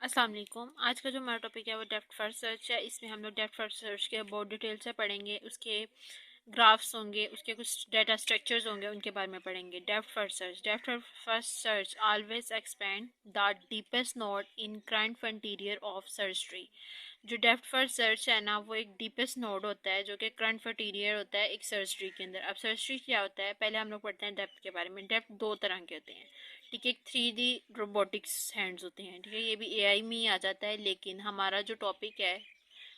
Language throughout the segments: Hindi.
अस्सलाम वालेकुम। आज का जो हमारा टॉपिक है वो डेप्थ फर्स्ट सर्च है। इसमें हम लोग डेप्थ फर्स्ट सर्च के बहुत डिटेल से पढ़ेंगे। उसके ग्राफ्स होंगे, उसके कुछ डाटा स्ट्रक्चर्स होंगे, उनके बारे में पढ़ेंगे। Depth first search always expand the deepest node in current frontier of search tree. जो डेप्थ फर्स्ट सर्च है ना, वो एक डीपेस्ट नोड होता है जो कि करंट फ्रंटियर होता है एक सर्च ट्री के अंदर। अब सर्च ट्री क्या होता है, पहले हम लोग पढ़ते हैं डेप्थ के बारे में। डेप्थ दो तरह के होते हैं, ठीक है। एक 3D रोबोटिक्स हैंड्स होते हैं, ठीक है। ये भी एआई में ही आ जाता है, लेकिन हमारा जो टॉपिक है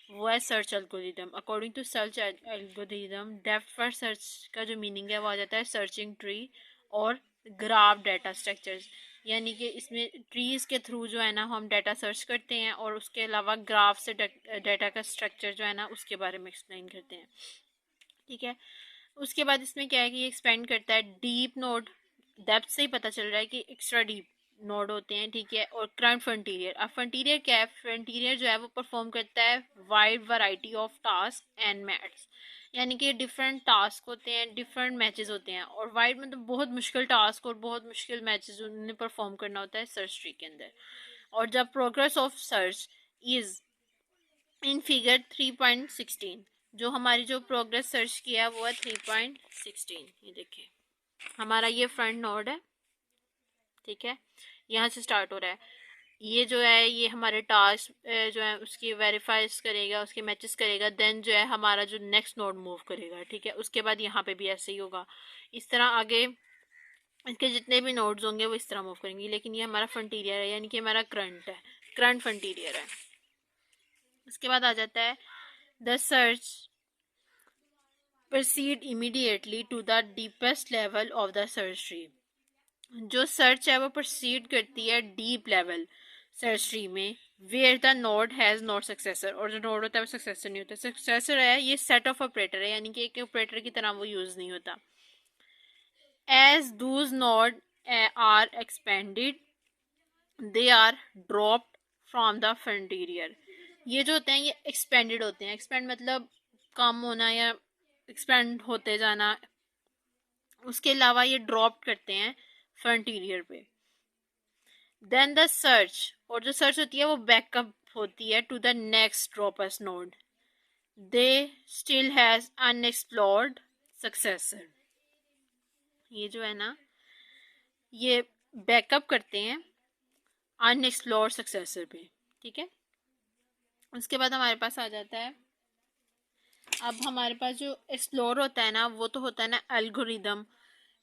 वो है search algorithm. According to search algorithm, depth first search का जो मीनिंग है वो आ जाता है सर्चिंग ट्री और ग्राफ डाटा स्ट्रक्चर्स। यानी कि इसमें ट्रीज के थ्रू जो है ना हम डाटा सर्च करते हैं, और उसके अलावा ग्राफ से डाटा का स्ट्रक्चर जो है ना उसके बारे में एक्सप्लेन करते हैं, ठीक है। उसके बाद इसमें क्या है कि ये एक्सपेंड करता है डीप नोड। डेप्थ से ही पता चल रहा है कि एक्स्ट्रा डीप नोड होते हैं, ठीक है। और करंट फ्रंटियर, अब फ्रंटियर क्या है, फ्रंटियर जो है वो परफॉर्म करता है wide variety of task and maths. यानी कि डिफरेंट टास्क होते हैं, डिफरेंट मैचेस होते हैं, और वाइड मतलब बहुत मुश्किल टास्क और बहुत मुश्किल मैचेस उन्हें परफॉर्म करना होता है सर्च ट्री के अंदर। और जब progress of search is in figure 3.16, जो हमारी जो प्रोग्रेस सर्च किया है वो है 3.16। ये देखें, हमारा ये फ्रंट नोड है, ठीक है। यहाँ से स्टार्ट हो रहा है। ये जो है ये हमारे टास्क जो है उसकी वेरीफाइज करेगा, उसके मैचेस करेगा, देन जो है हमारा जो नेक्स्ट नोड मूव करेगा, ठीक है। उसके बाद यहाँ पे भी ऐसे ही होगा। इस तरह आगे इसके जितने भी नोड्स होंगे वो इस तरह मूव करेंगे। लेकिन ये हमारा फ्रंटियर है, यानी कि हमारा करंट है, करंट फ्रंटियर है। उसके बाद आ जाता है the search proceed immediately to the deepest level of the search tree। जो सर्च है वो प्रोसीड करती है डीप लेवल सर्च ट्री में, where the node has not successor. और जो नोड होता है वो सक्सेसर नहीं होता। सक्सेसर है ये सेट ऑफ ऑपरेटर है, यानी कि एक ऑपरेटर की तरह वो यूज नहीं होता। As those node are expanded they are dropped from the frontier. ये जो होते हैं ये एक्सपेंडेड होते हैं। एक्सपेंड मतलब कम होना या एक्सपेंड होते जाना। उसके अलावा ये ड्रॉप करते हैं फ्रंटियर पे। देन द सर्च, और जो सर्च होती है वो बैकअप होती है to the next droppers node. They still has unexplored successor. ये जो है ना ये बैकअप करते हैं अनएक्सप्लोर्ड सक्सेसर पे, ठीक है। उसके बाद हमारे पास आ जाता है, अब हमारे पास जो एक्सप्लोर होता है ना वो तो होता है ना एल्गोरिदम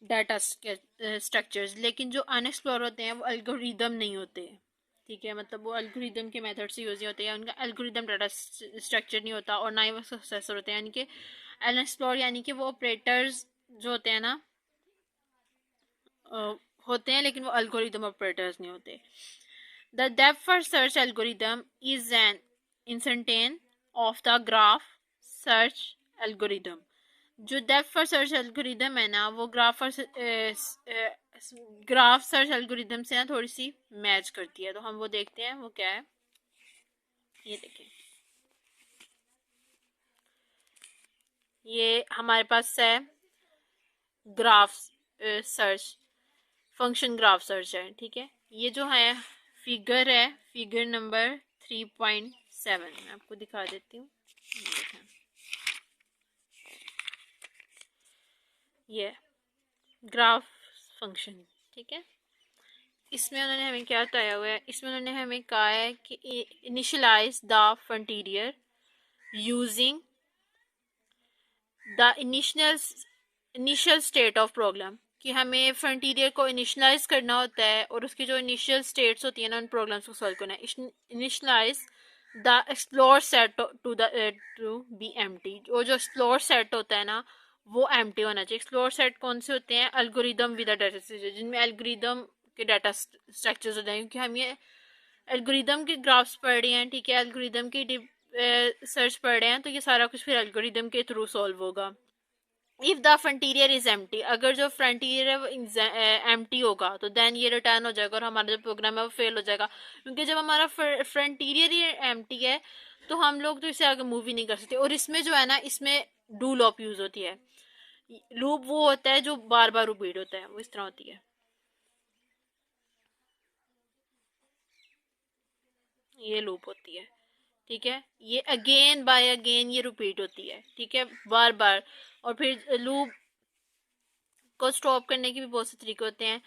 डाटा स्ट्रक्चर्स, लेकिन जो अनएक्सप्लोर होते हैं वो एल्गोरिदम नहीं होते, ठीक है। मतलब वो एल्गोरिदम के मेथड से यूज नहीं होते, या उनका एल्गोरिदम डाटा स्ट्रक्चर नहीं होता, और ना ही वो सक्सेसर होते हैं। यानी कि अनएक्सप्लोर यानी कि वो ऑपरेटर्स जो होते हैं ना होते हैं, लेकिन वो एल्गोरिदम ऑपरेटर्स नहीं होते। The depth first search algorithm is an instantiation of the graph search algorithm. जो डेप्थ फर्स्ट सर्च एल्गोरिदम है ना वो ग्राफ सर्च एल्गोरिदम से ना थोड़ी सी मैच करती है। तो हम वो देखते हैं वो क्या है। ये देखें, ये हमारे पास है graph search, function graph search है, ठीक है। ये जो है फिगर है, फिगर नंबर 3.7 मैं आपको दिखा देती हूँ। ये ग्राफ फंक्शन, ठीक है। इसमें उन्होंने हमें क्या बताया हुआ है, इसमें उन्होंने हमें कहा है कि initialize the frontier using the initial state of problem, कि हमें फ्रंटियर को इनिशियलाइज करना होता है, और उसकी जो इनिशियल स्टेट्स होती है ना उन प्रॉब्लम्स को सॉल्व करना है। Initialize the explore set to be empty. जो एक्सप्लोर सेट होता है ना वो एम्प्टी होना चाहिए। एक्सप्लोर सेट कौन से होते हैं, एल्गोरिदम विद डाटा स्ट्रक्चर, जिनमें एल्गोरिदम के डाटा स्ट्रक्चर्स होते हैं। क्योंकि हम ये एल्गोरिदम के ग्राफ्स पढ़ रहे हैं, ठीक है, एल्गोरिदम की सर्च पढ़ रहे हैं, तो ये सारा कुछ फिर एल्गोरिदम के थ्रू सॉल्व होगा। If the frontier is empty, अगर जो फ्रंटियर है वो एम्प्टी होगा तो देन ये रिटर्न हो जाएगा, और हमारा जो प्रोग्राम है वो फेल हो जाएगा। क्योंकि जब हमारा फ्रंटियर ही एम्प्टी है तो हम लोग तो इसे आगे मूव ही नहीं कर सकते। और इसमें जो है ना इसमें डू लूप यूज होती है। लूप वो होता है जो बार बार रिपीट होता है, वो इस तरह होती है। ये लूप होती है, ठीक है। ये अगेन बाय अगेन ये रिपीट होती है, ठीक है, बार बार। और फिर लूप को स्टॉप करने के भी बहुत से तरीके होते हैं।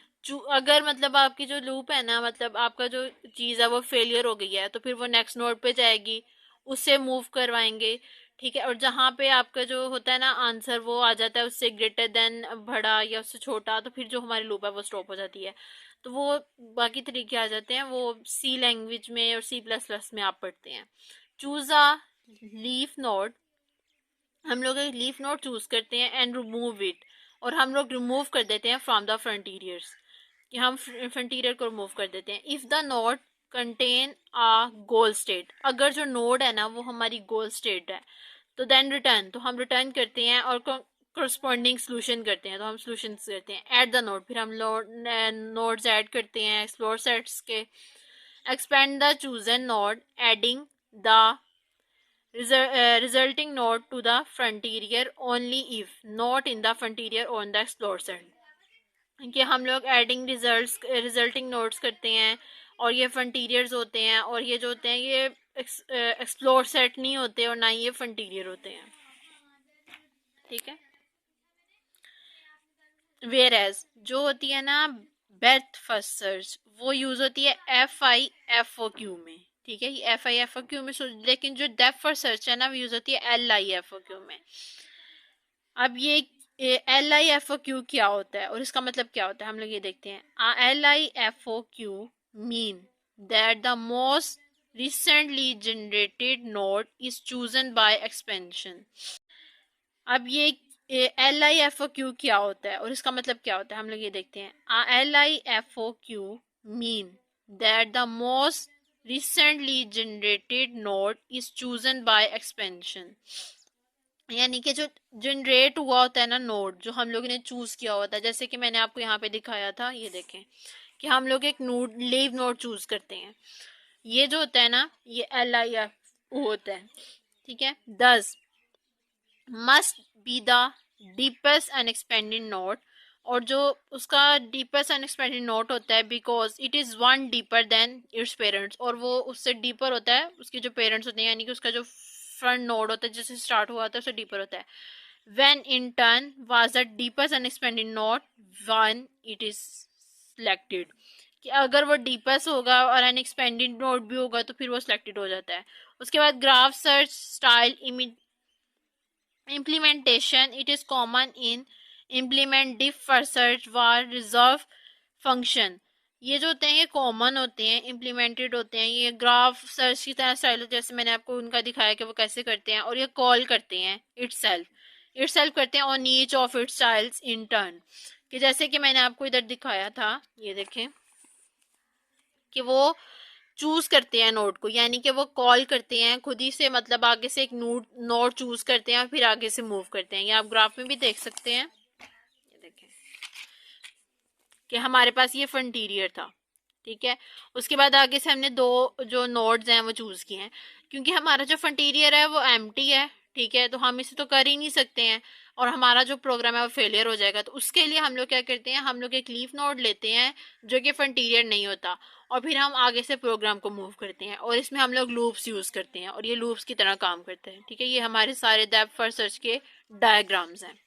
अगर मतलब आपकी जो लूप है ना, मतलब आपका जो चीज़ है वो फेलियर हो गई है, तो फिर वो नेक्स्ट नोड पे जाएगी, उससे मूव करवाएंगे, ठीक है। और जहाँ पे आपका जो होता है ना आंसर वो आ जाता है उससे ग्रेटर देन बड़ा या उससे छोटा, तो फिर जो हमारी लूप है वो स्टॉप हो जाती है। तो वो बाकी तरीके आ जाते हैं, वो सी लैंग्वेज में और C++ में आप पढ़ते हैं। चूज अ लीफ नोड, हम लोग एक लीफ नोड चूज करते हैं एंड रिमूव इट, और हम लोग रिमूव कर देते हैं फ्रॉम द फ्रंटीरियर्स, कि हम फ्रंटीरियर को रिमूव कर देते हैं। If the node contain a goal state, अगर जो नोड है ना वो हमारी गोल स्टेट है, तो देन रिटर्न, तो हम रिटर्न करते हैं और करस्पॉन्डिंग सोल्यूशन करते हैं, तो हम सोल्यूशन करते हैं। एट द नोड, फिर हम नोड्स ऐड करते हैं एक्सप्लोर सेट्स के। Expand the chosen node, adding the resulting node to the frontier only if not in the frontier on the explore set, कि हम लोग एडिंग रिजल्टिंग नोड्स करते हैं, और ये फ्रंटीरियर्स होते हैं, और ये जो होते हैं ये एक्सप्लोर सेट नहीं होते और ना ही ये फ्रंटीरियर होते हैं, ठीक है। वेयर एज जो होती है ना बेथ फर्स्ट सर्च, वो यूज होती है FIFOQ में, ठीक है, ये FIFOQ में। लेकिन जो डेप्थ फर्स्ट सर्च है ना वो यूज होती है LIFOQ में। अब ये LIFOQ क्या होता है और इसका मतलब क्या होता है, हम लोग ये देखते हैं। LIFOQ mean that the most recently generated node is chosen by expansion। अब ये LIFOQ क्या होता है और इसका मतलब क्या होता है, हम लोग ये देखते हैं। LIFOQ mean that the most recently generated node is chosen by expansion, यानी कि जो जनरेट हुआ होता है ना नोड, जो हम लोग ने चूज किया होता है, जैसे कि मैंने आपको यहाँ पे दिखाया था, ये देखें कि हम लोग एक नोड लीव नोड चूज करते हैं। ये जो होता है ना ये LIF होता है, ठीक है। 10 must be the deepest unexpanded node, और जो उसका डीपेस्ट अनएक्सपेंडेड नोट होता है because it is one deeper than its parents, और वो उससे डीपर होता है उसके जो पेरेंट्स होते हैं, यानी कि उसका जो फ्रंट नोड होता है जिससे स्टार्ट हुआ होता है उससे डीपर होता है। When in turn was the deepest unexpanded node when it is selected, कि अगर वो डीपेस्ट होगा और अनएक्सपेंडेड नोड भी होगा तो फिर वो सिलेक्टेड हो जाता है। उसके बाद graph search style implementation, it is common in implement diff for search var reserve function। ये जो होते हैं ये कॉमन होते हैं, इम्प्लीमेंटेड होते हैं, ये ग्राफ सर्च की तरह स्टाइल, जैसे मैंने आपको उनका दिखाया कि वो कैसे करते हैं, और ये कॉल करते हैं इटसेल्फ करते हैं on each of its styles in turn, कि जैसे कि मैंने आपको इधर दिखाया था, ये देखें कि वो चूज करते हैं नोड को, यानी कि वो कॉल करते हैं खुद ही से, मतलब आगे से एक नोड चूज करते हैं और फिर आगे से मूव करते हैं। ये आप ग्राफ में भी देख सकते हैं, ये देखें कि हमारे पास ये फ्रंटीरियर था, ठीक है। उसके बाद आगे से हमने दो जो नोड्स हैं वो चूज किए हैं, क्योंकि हमारा जो फ्रंटीरियर है वो एम्प्टी है, ठीक है, तो हम इसे तो कर ही नहीं सकते हैं और हमारा जो प्रोग्राम है वो फेलियर हो जाएगा। तो उसके लिए हम लोग क्या करते हैं, हम लोग एक लीफ नोड लेते हैं जो कि फ्रंटीरियर नहीं होता, और फिर हम आगे से प्रोग्राम को मूव करते हैं, और इसमें हम लोग लूप्स यूज करते हैं और ये लूप्स की तरह काम करते हैं, ठीक है। ये हमारे सारे डेप्थ फर्स्ट सर्च के डायग्राम्स हैं।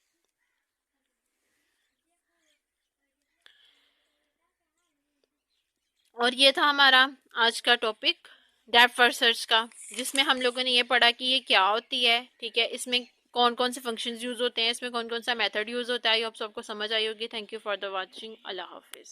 और ये था हमारा आज का टॉपिक डेप्थ फर्स्ट सर्च का, जिसमें हम लोगों ने ये पढ़ा कि ये क्या होती है, ठीक है, इसमें कौन कौन से फंक्शंस यूज होते हैं, इसमें कौन कौन सा मेथड यूज होता है। ये आप सबको समझ आई होगी। Thank you for the watching. Allah Hafiz.